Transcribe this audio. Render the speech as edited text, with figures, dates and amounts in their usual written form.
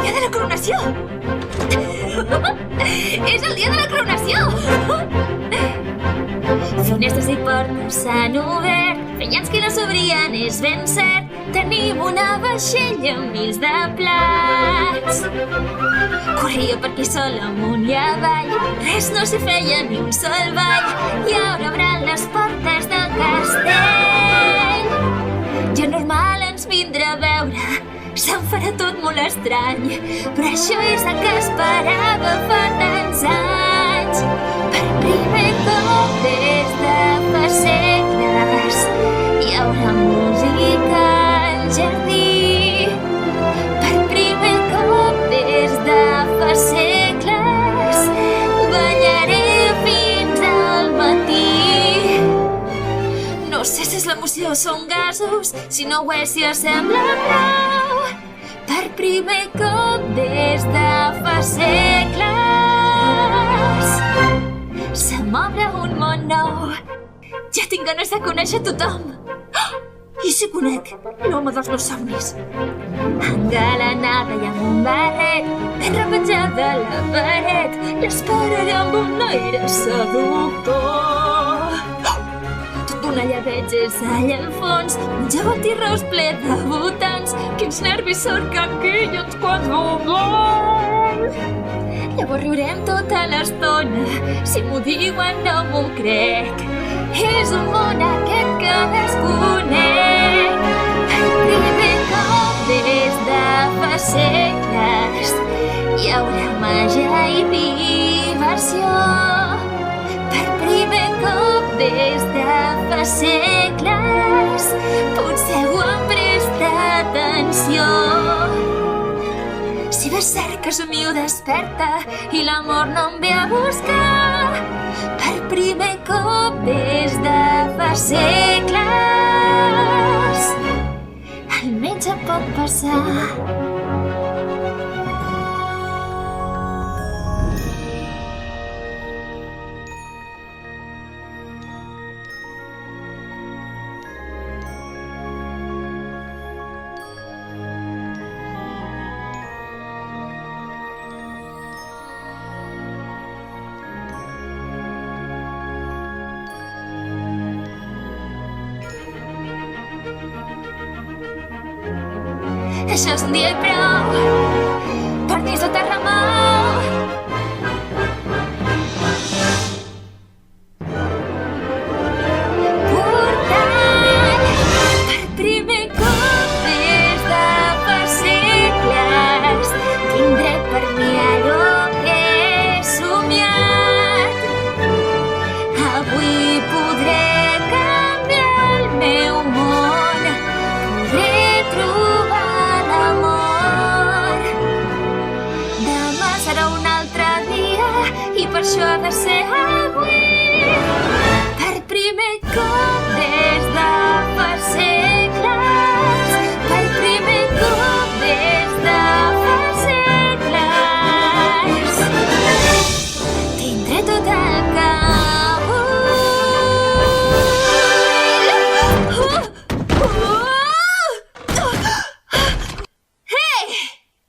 dia de la coronació! És el dia de la coronació! Finestres i portes s'han obert, feia anys que no s'obrien, és ben cert. Tenim una vaixella amb mils de plats. Corria per aquí sol amunt i avall, res no s'hi feia ni un sol ball. I ara obran les portes del castell. Ja normal ens vindrà a veure, se'n farà tot molt estrany, però això és el que esperava fa tants anys. Per primer cop des de fa segles hi haurà música al jardí. Per primer cop des de fa segles ballaré fins al matí. No sé si és l'emoció o són gasos, si no ho és, si us sembla prou. Per primer cop des de fa segles se m'obre un món nou. Ja tinc ganes de conèixer tothom. I si conec l'home dels meus somnis, engalanada i amb un barret, ben repenjada a la paret, l'esperaré amb un aire seductor. Allà veig és allà al fons, un jabot i ros ple de botans. Quins nervis cerca aquells quan no vol. Llavors riurem tota l'estona, si m'ho diuen no m'ho crec. És un món aquest que desconec. Per primer cop des de fa segles hi haurà màgia i diversió. Per primer cop des de fa segles potser ho em presta atenció. Si bé és cert que somio desperta i l'amor no em ve a buscar, per primer cop des de fa segles almenys em pot passar. Això és un dia i prou per dins la terra mar.